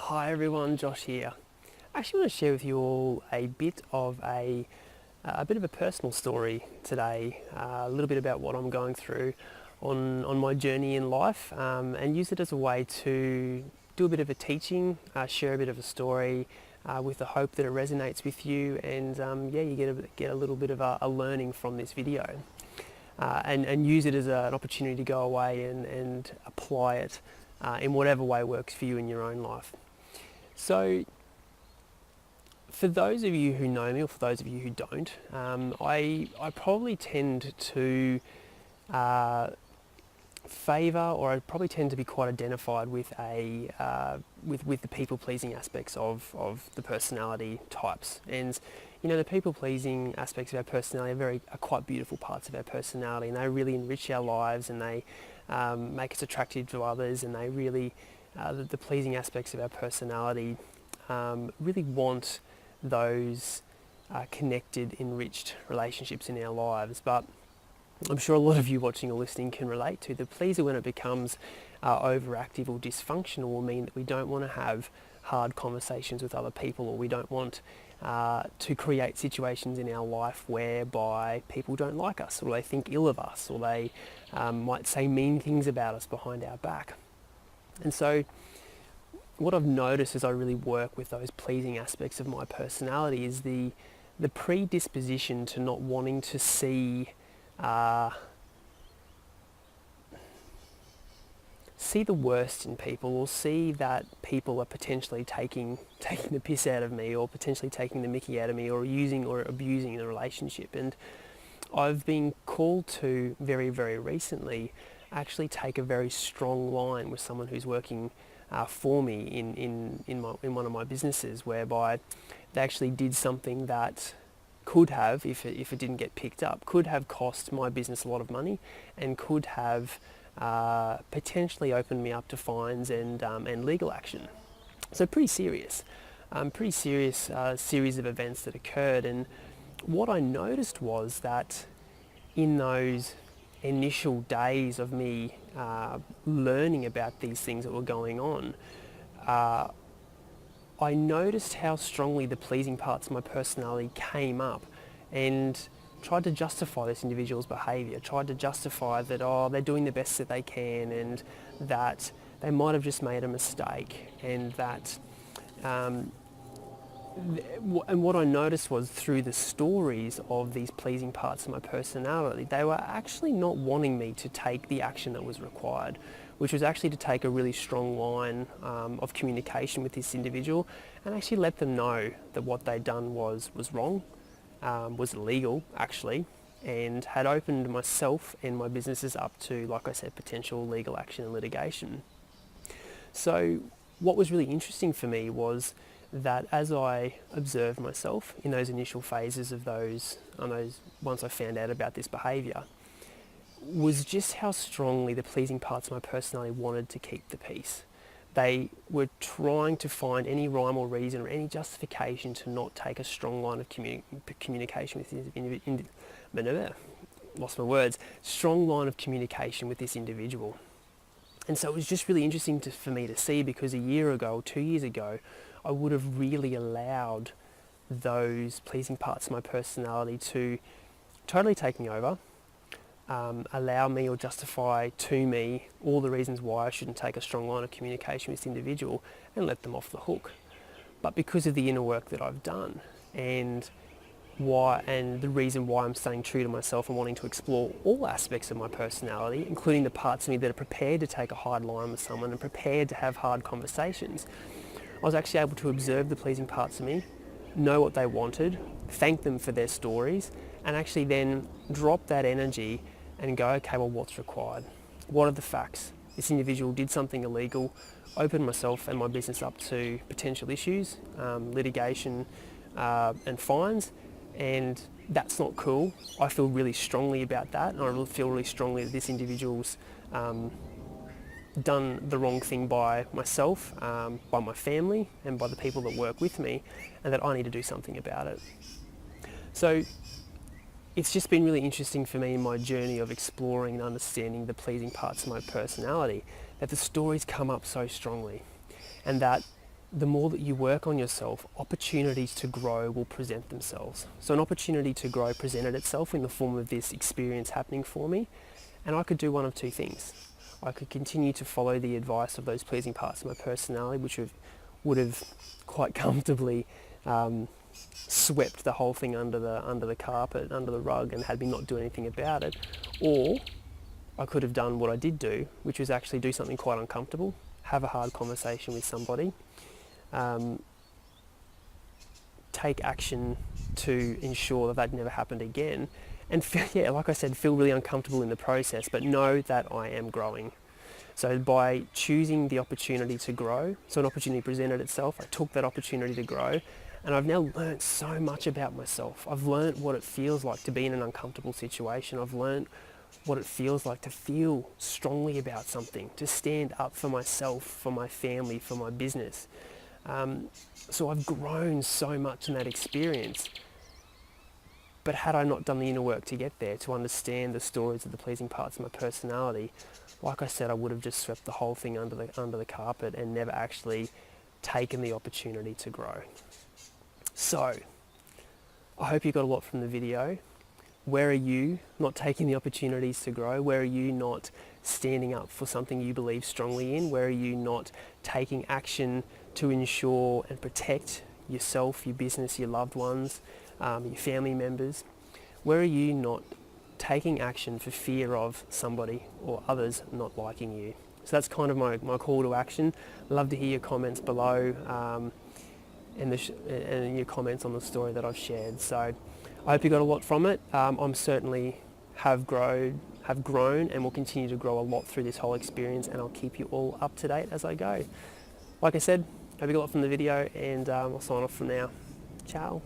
Hi everyone, Josh here. I actually want to share with you all a bit of a bit of a personal story today, a little bit about what I'm going through on my journey in life, and use it as a way to do a bit of a teaching, share a bit of a story, with the hope that it resonates with you, and you get a little bit of a learning from this video, and use it as an opportunity to go away and apply it in whatever way works for you in your own life. So, for those of you who know me, or for those of you who don't, I probably tend to favour, or I probably tend to be quite identified with with the people pleasing aspects of the personality types. And the people pleasing aspects of our personality are quite beautiful parts of our personality, and they really enrich our lives, and they make us attractive to others, and they really the pleasing aspects of our personality really want those connected, enriched relationships in our lives. But I'm sure a lot of you watching or listening can relate to the pleaser. When it becomes overactive or dysfunctional, will mean that we don't want to have hard conversations with other people, or we don't want to create situations in our life whereby people don't like us, or they think ill of us, or they might say mean things about us behind our back. And so what I've noticed as I really work with those pleasing aspects of my personality is the predisposition to not wanting to see the worst in people, or see that people are potentially taking the piss out of me, or potentially taking the mickey out of me, or using or abusing the relationship. And I've been called to very, very recently actually take a very strong line with someone who's working for me in one of my businesses, whereby they actually did something that could have, if it didn't get picked up, could have cost my business a lot of money, and could have potentially opened me up to fines and legal action. So pretty serious series of events that occurred. And what I noticed was that in those initial days of me learning about these things that were going on, I noticed how strongly the pleasing parts of my personality came up and tried to justify this individual's behaviour, tried to justify that, they're doing the best that they can, and that they might have just made a mistake, and that and what I noticed was, through the stories of these pleasing parts of my personality, they were actually not wanting me to take the action that was required, which was actually to take a really strong line of communication with this individual, and actually let them know that what they'd done was wrong, was illegal actually, and had opened myself and my businesses up to, like I said, potential legal action and litigation. So what was really interesting for me was that as I observed myself in those initial phases of once I found out about this behaviour, was just how strongly the pleasing parts of my personality wanted to keep the peace. They were trying to find any rhyme or reason or any justification to not take a strong line of communication with this strong line of communication with this individual. And so it was just really interesting for me to see, because a year ago or 2 years ago, I would have really allowed those pleasing parts of my personality to totally take me over, allow me or justify to me all the reasons why I shouldn't take a strong line of communication with this individual, and let them off the hook. But because of the inner work that I've done, and the reason why I'm staying true to myself and wanting to explore all aspects of my personality, including the parts of me that are prepared to take a hard line with someone and prepared to have hard conversations, I was actually able to observe the pleasing parts of me, know what they wanted, thank them for their stories, and actually then drop that energy and go, okay, well, what's required? What are the facts? This individual did something illegal, opened myself and my business up to potential issues, litigation, and fines, and that's not cool. I feel really strongly about that, and I feel really strongly that this individual's done the wrong thing by myself, by my family, and by the people that work with me, and that I need to do something about it. So it's just been really interesting for me in my journey of exploring and understanding the pleasing parts of my personality, that the stories come up so strongly, and that the more that you work on yourself, opportunities to grow will present themselves. So an opportunity to grow presented itself in the form of this experience happening for me, and I could do one of two things. I could continue to follow the advice of those pleasing parts of my personality, which would have quite comfortably swept the whole thing under the carpet, under the rug, and had me not do anything about it. Or I could have done what I did do, which was actually do something quite uncomfortable, have a hard conversation with somebody, take action to ensure that never happened again, and feel, like I said, feel really uncomfortable in the process, but know that I am growing. So by choosing the opportunity to grow, so an opportunity presented itself, I took that opportunity to grow, and I've now learned so much about myself. I've learned what it feels like to be in an uncomfortable situation. I've learned what it feels like to feel strongly about something, to stand up for myself, for my family, for my business. So I've grown so much in that experience. But had I not done the inner work to get there, to understand the stories of the pleasing parts of my personality, like I said, I would have just swept the whole thing under the carpet and never actually taken the opportunity to grow. So, I hope you got a lot from the video. Where are you not taking the opportunities to grow? Where are you not standing up for something you believe strongly in? Where are you not taking action to ensure and protect yourself, your business, your loved ones, your family members? Where are you not taking action for fear of somebody or others not liking you? So that's kind of my call to action. I'd love to hear your comments below and your comments on the story that I've shared. So I hope you got a lot from it. I'm certainly have grown and will continue to grow a lot through this whole experience, and I'll keep you all up to date as I go. Like I said, hope you got a lot from the video, and I'll sign off from now. Ciao.